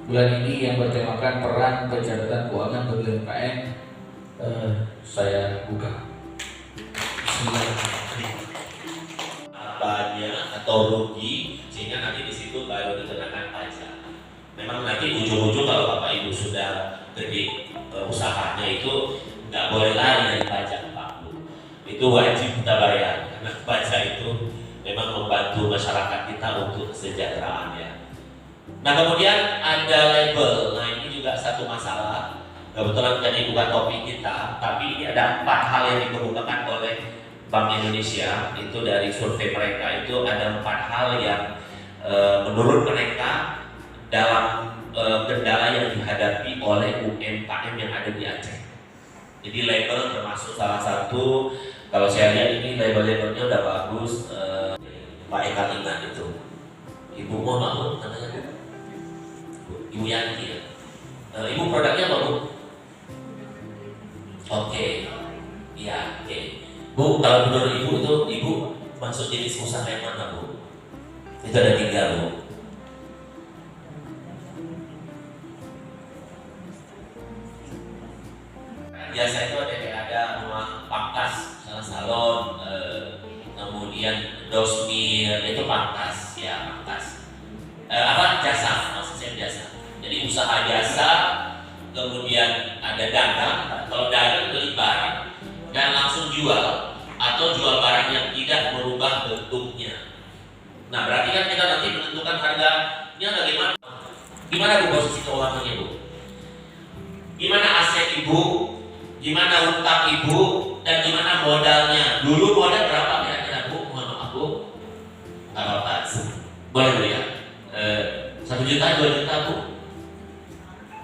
Bulan ini yang bertemakan peran pencatatan keuangan bagi UMKM, saya buka. Apanya atau rugi sehingga nanti di situ baru dikenakan pajak. Memang nanti ujung-ujung kalau Bapak Ibu sudah gede usahanya itu nggak boleh lari dari pajak Pak Bu. Itu wajib kita bayar karena pajak itu memang membantu masyarakat kita untuk kesejahteraan ya. Nah kemudian ada label, nah ini juga satu masalah. Kebetulan tadi bukan topik kita, tapi ini ada 4 hal yang dikemukakan oleh Bank Indonesia. Itu dari survei mereka itu ada 4 hal yang menurut mereka dalam kendala yang dihadapi oleh UMKM yang ada di Aceh. Jadi label termasuk salah satu. Kalau saya lihat ini label-labelnya udah bagus. Pak Eka ingat itu. Ibu mau maklum katanya Bu. Ibu Yanti ya. Ibu produknya apa Bu? Oke. Iya, oke. Bu, kalau menurut Ibu itu Ibu masuk jenis usaha yang mana Bu? Itu ada 3 Bu. Biasa itu ada rumah pangkas, misalnya salon, kemudian dosmir, itu pangkas, ya pangkas. Jasa, maksudnya jasa. Jadi usaha jasa, kemudian ada dagang. Kalau dagang beli barang dan langsung jual, atau jual barang yang tidak merubah bentuknya. Nah berarti kan kita nanti menentukan harganya bagaimana? Gimana Bu posisi keuangannya Bu? Gimana aset Ibu? Gimana utang Ibu? Dan gimana modalnya? Dulu modal berapa kira-kira Bu? Mohon maaf Bu. Nggak apa-apa. Boleh Bu ya? 1 juta, 2 juta Bu.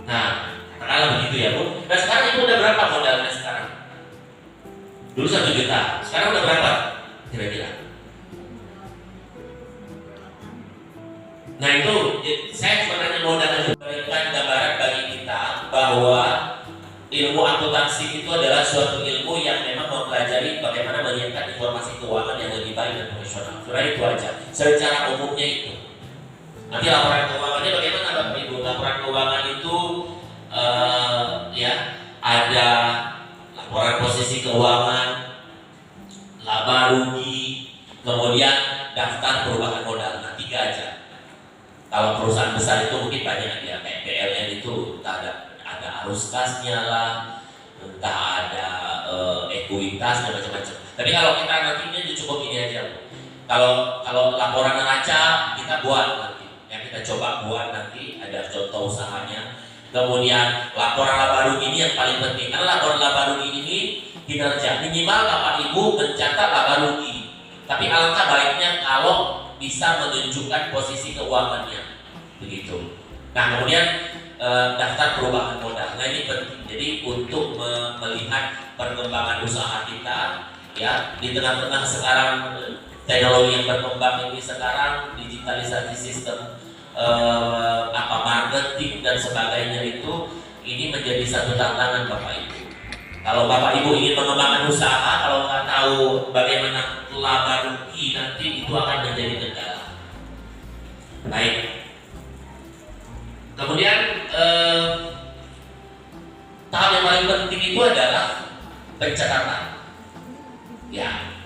Nah, katakanlah begitu ya Bu. Nah sekarang Ibu udah berapa modalnya sekarang? Dulu 1 juta, sekarang udah berapa? Kira-kira. Nah itu, saya sebenarnya mau memberikan gambaran bagi kita bahwa ilmu akuntansi itu adalah suatu ilmu yang memang mempelajari bagaimana menyiapkan informasi keuangan yang lebih baik dan profesional. Sebenarnya itu aja. Secara umumnya itu. Nanti laporan keuangannya bagaimana Bapak Ibu? Laporan keuangan itu ya ada laporan posisi keuangan, laba rugi, kemudian daftar perubahan modal. Nah 3 aja. Kalau perusahaan besar itu mungkin banyak ya, kayak PLN itu entah ada arus kasnya lah, entah ada ekuitas dan macam-macam. Tapi kalau kita nantinya cukup ini aja. Kalau laporan neraca kita buat nanti. Yang kita coba buat nanti ada contoh usahanya. Kemudian laporan laba rugi ini yang paling penting, karena laporan laba rugi ini kinerja minimal Bapak Ibu mencatat laba rugi. Tapi alangkah baiknya kalau bisa menunjukkan posisi keuangannya, begitu. Nah kemudian daftar perubahan modal. Nah ini penting. Jadi untuk melihat perkembangan usaha kita, ya di tengah-tengah sekarang teknologi yang berkembang ini sekarang digitalisasi sistem marketing dan sebagainya itu ini menjadi satu tantangan Bapak Ibu. Kalau Bapak Ibu ingin mengembangkan usaha, kalau nggak tahu bagaimana laba rugi nanti itu akan menjadi kendala. Baik. Kemudian tahap yang paling penting itu adalah pencatatan. Ya.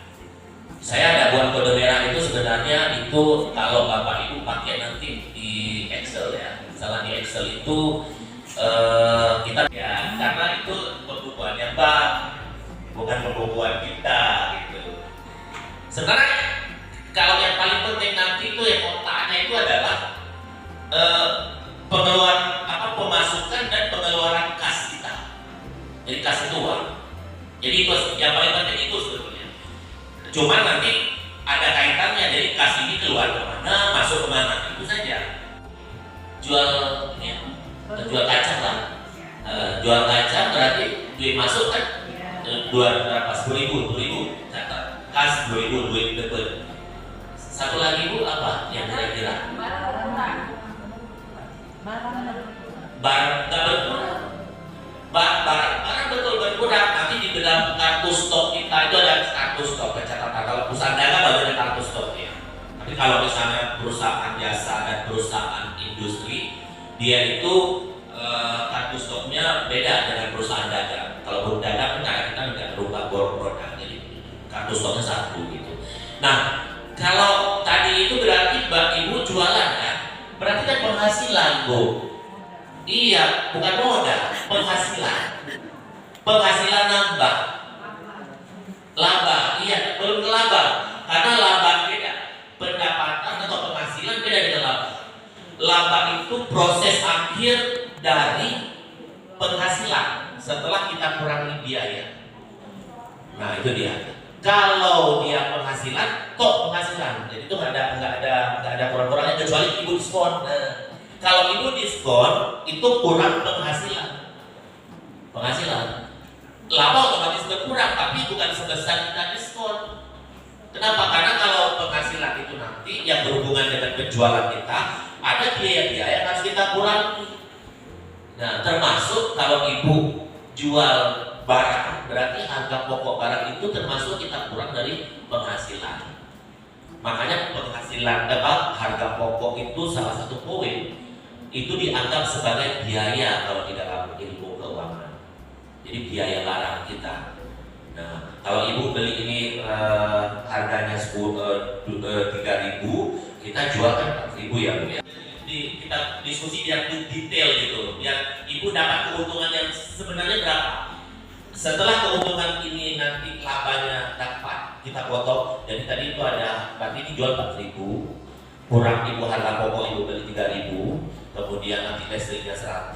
Saya ada buat kode merah itu sebenarnya itu kalau Bapak Ibu pakai nanti di Excel ya. Misalnya di Excel itu kita ya karena itu pembukuannya Bank, bukan pembukuan kita gitu. Sebenarnya kalau yang paling penting nanti itu yang otaknya itu adalah pengeluaran pemasukan dan pengeluaran kas kita. Jadi kas itu uang. Jadi itu yang paling penting itu sebetulnya. Cuma nanti ada kaitannya, jadi kas ini keluar kemana, masuk kemana, itu saja. Jual kacang lah. Jual kacang berarti duit masuk kan? 10.000 catat. Kas 2.000 duit depan. Satu lagi Bu apa yang kira-kira? Barang betul berkurang. Nanti di dalam kartu stok kita itu ada kartu stok pencatatan. Kalau perusahaan dagang baru ada kartu stok ya. Tapi kalau misalnya perusahaan jasa dan perusahaan dia itu kartu stoknya beda dengan perusahaan dagang. Kalau berdagang kan kita nggak berubah produk, jadi kartu stoknya satu gitu. Nah, kalau tadi itu berarti Mbak Ibu jualan kan, berarti kan penghasilan Bu. Iya, bukan modal, penghasilan nambah, laba. Iya, belum ke laba, karena laba beda, pendapatan atau penghasilan beda dengan laba. Laba itu proses akhir dari penghasilan setelah kita kurangi biaya. Nah itu dia. Kalau dia penghasilan, toh penghasilan, jadi itu nggak ada kurang-kurangnya kecuali ibu diskon. Nah, kalau ibu diskon itu kurang penghasilan. Laba otomatis berkurang, tapi bukan sebesar kita diskon. Kenapa? Karena kalau penghasilan itu nanti yang berhubungan dengan penjualan kita, ada biaya-biaya yang harus kita kurangi. Nah, termasuk kalau ibu jual barang, berarti harga pokok barang itu termasuk kita kurang dari penghasilan. Makanya penghasilan harga pokok itu salah satu poin itu dianggap sebagai biaya kalau di dalam ilmu keuangan. Jadi biaya barang kita. Nah, kalau ibu beli ini harganya 3.000, kita jual kan 4.000 ya Bu ya. Kita diskusi biar detail gitu, biar ibu dapat keuntungan yang sebenarnya berapa. Setelah keuntungan ini nanti labanya dapat kita potong. Jadi tadi itu ada, berarti ini jual 4.000, kurang ibu harga pokok ibu beli 3.000, kemudian nanti listriknya 100,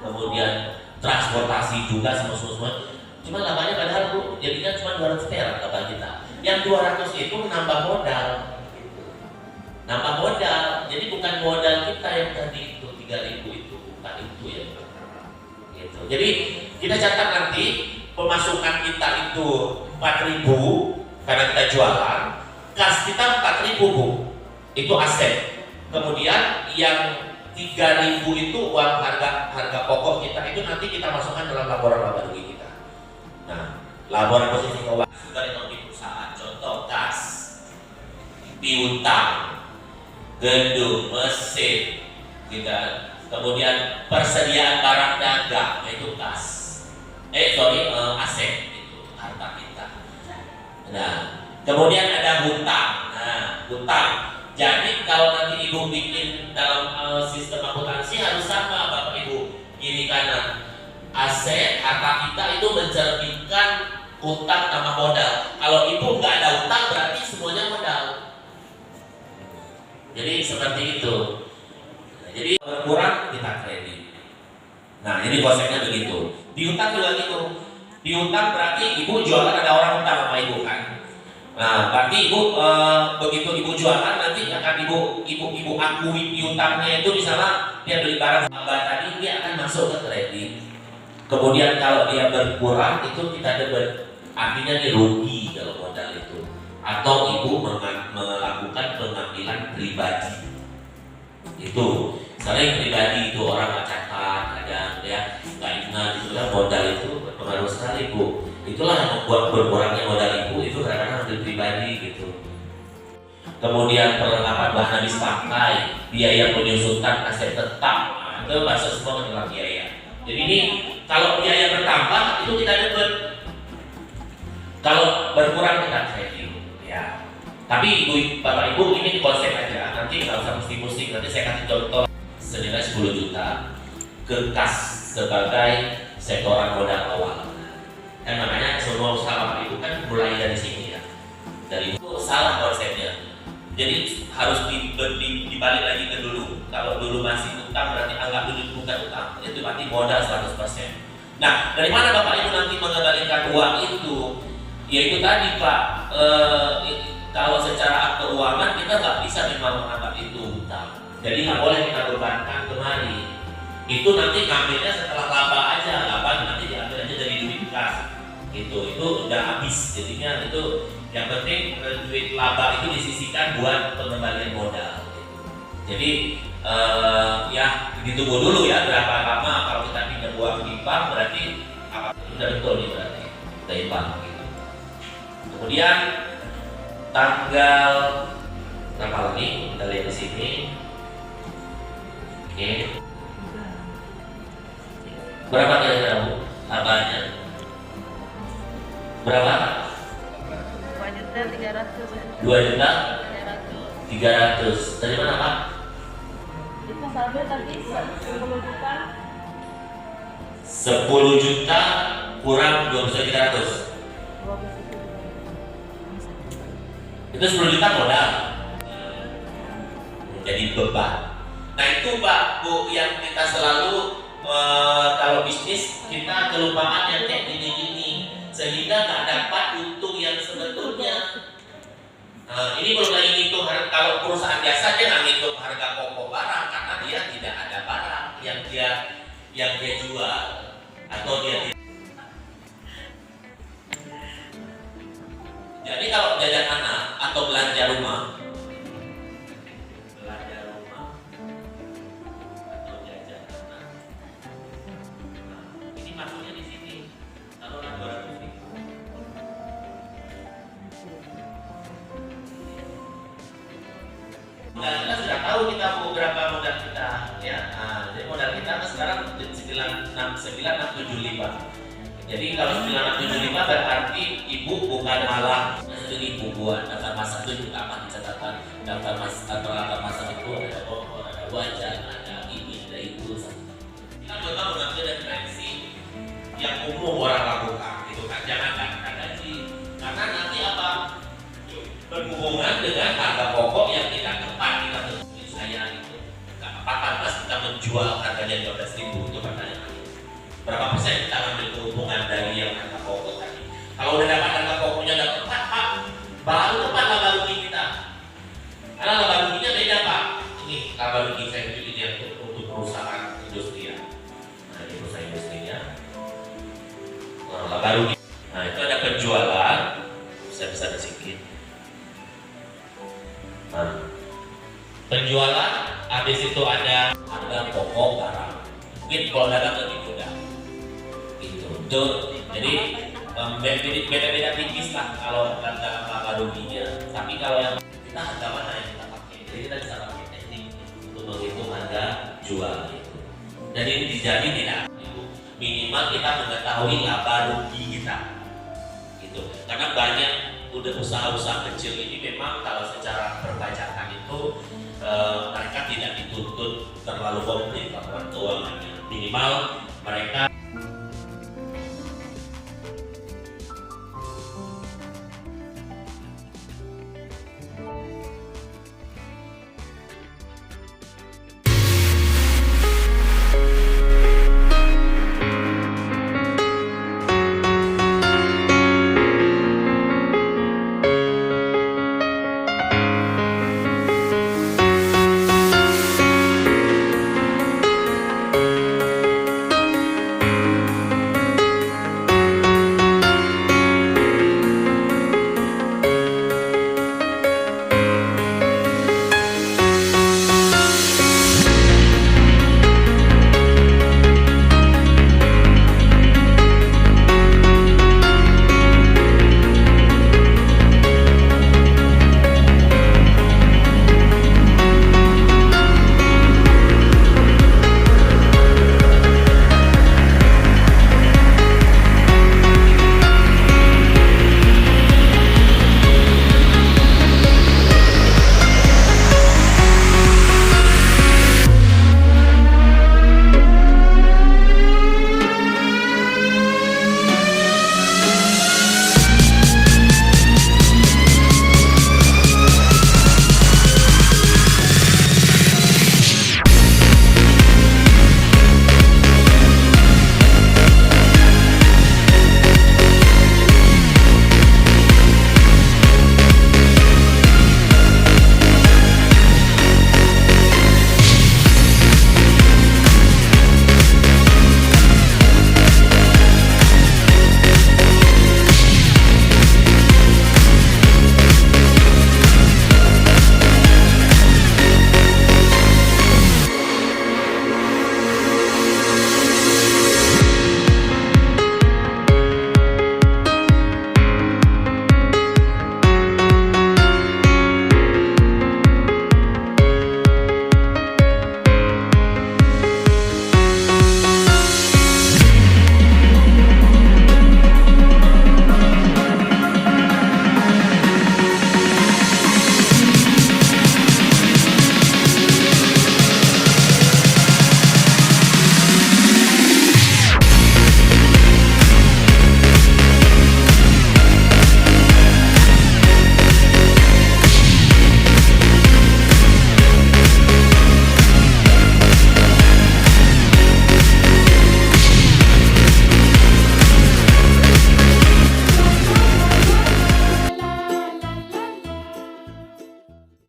kemudian transportasi juga semua. Cuma labanya padahal Bu, jadinya cuma 200 perak laba kita. Yang 200 itu menambah modal. Jadi bukan modal kita yang tadi itu 3.000 itu, bukan itu ya. Gitu. Jadi kita catat nanti pemasukan kita itu 4.000 karena kita jualan, kas kita 4.000 Bu, itu aset. Kemudian yang 3.000 itu uang harga pokok kita itu nanti kita masukkan dalam laporan laba rugi kita. Nah, laporan posisi keuangan dari perusahaan, contoh kas, piutang, gedung, mesin, tidak. Kemudian persediaan barang dagang itu kas, aset itu harta kita. Nah, kemudian ada hutang. Nah, hutang. Jadi kalau nanti ibu bikin dalam sistem akuntansi harus sama Bapak Ibu, kiri kanan. Aset harta kita itu mencerminkan hutang sama modal. Kalau ibu nggak ada hutang berarti semuanya modal. Jadi seperti itu. Jadi berkurang kita kredit. Nah ini konsepnya begitu. Di hutang juga gitu. Di hutang berarti ibu jualan ada orang hutang sama ibu kan. Nah berarti ibu begitu ibu jualan nanti akan ibu akui piutangnya itu misalnya dia beli barang tadi dia akan masuk ke kredit. Kemudian kalau dia berkurang itu kita debit. Artinya dia rugi kalau modal itu. Atau ibu melakukan pengambilan pribadi. Itu sering pribadi itu orang nggak catat, kadang ya nggak ingat itu kan modal itu berpengaruh sekali Bu. Itulah yang membuat berkurangnya modal ibu itu kadang-kadang dari pribadi gitu. Kemudian perlengkapan bahan habis pakai, biaya penyusutan aset tetap, nah, itu masuk semua adalah biaya. Jadi ini kalau biaya bertambah itu kita debit, kalau berkurang kita kredit. Ya. Tapi Bapak Ibu ini konsep aja, nanti nggak usah pusing-pusing. Nanti saya kasih contoh senilai 10 juta ke kas sebagai setoran modal awal. Kan makanya semua usaha Bapak Ibu kan mulai dari sini ya. Dari itu salah konsepnya. Jadi harus dibalik lagi ke dulu. Kalau dulu masih utang berarti anggap dulu bukan utang. Itu berarti modal 100%. Nah, dari mana Bapak Ibu nanti mengembalikan uang itu? Yaitu tadi Pak, kalau secara keuangan kita nggak bisa memang menganggap itu hutang. Jadi nggak boleh kita bebankan kemari. Itu nanti ngambilnya setelah laba aja, laba nanti diambil aja dari duit kas. Itu udah habis. Jadinya itu yang penting duit laba itu disisihkan buat pengembalian modal. Jadi ya ditunggu dulu ya berapa lama kalau kita pinjam uang di bank berarti apa udah betul nih berarti dari bank. Gitu. Kemudian tanggal berapa lagi kita lihat di sini. Oke. Berapa kira-kira Bu? Labanya? Berapa? 2.300.000. 2.300.000. Dari mana Pak? Itu sampai tadi 10 juta. 10 juta kurang 12.300. Itu 10 juta modal. Jadi beban. Nah itu Pak Bu yang kita selalu kalau bisnis kita kelupaan yang kayak gini-gini sehingga nggak dapat untung yang sebetulnya. Ini belum lagi ngitung kalau perusahaan biasa dia nggak ngitung harga pokok barang karena dia tidak ada barang yang dia jual atau dia tidak. Jadi kalau jajan anak atau belanja rumah atau jajan anak, ini masuknya di sini taruhlah 200.000. Modal kita sudah tahu kita mau berapa modal kita ya. Jadi modal kita kan sekarang 9.675. Jadi kalau 9.675 berarti ibu bukan malah 1.000 buat daftar masak itu juga akan dicatatkan. Daftar masak itu ada kompor, ada wajan, ada ini, ada itu. Kita memang mengambil referensi yang umum orang lakukan itu kan, jangan gaji karena nanti apa berhubungan dengan harga pokok yang tidak tepat. Kita tulis saya itu nggak apa-apa kita menjual harganya 12.000 itu pertanyaan berapa persen kita ambil keuntungan dari yang harga pokok tadi. Kalau udah dapat harga pokoknya udah tepat Pak, baru tepat laba rugi kita. Karena laba ruginya beda Pak. Ini laba rugi saya itu ini untuk perusahaan industri ya. Nah ini perusahaan industri ya. Laba rugi. Nah itu ada penjualan. Saya bisa sedikit. Nah, penjualan, habis itu ada harga pokok barang. Mungkin kalau dagang lebih mudah. Gitu. Jadi beda-beda tipis lah kalau harga laba ruginya. Tapi kalau yang kita harga mana yang kita pakai? Jadi kita bisa pakai teknik untuk menghitung harga jual gitu. Dan ini dijamin tidak. Minimal kita mengetahui laba rugi kita. Gitu. Karena banyak udah usaha-usaha kecil ini memang kalau secara perpajakan itu mereka tidak dituntut terlalu komplit laporan keuangannya. Minimal mereka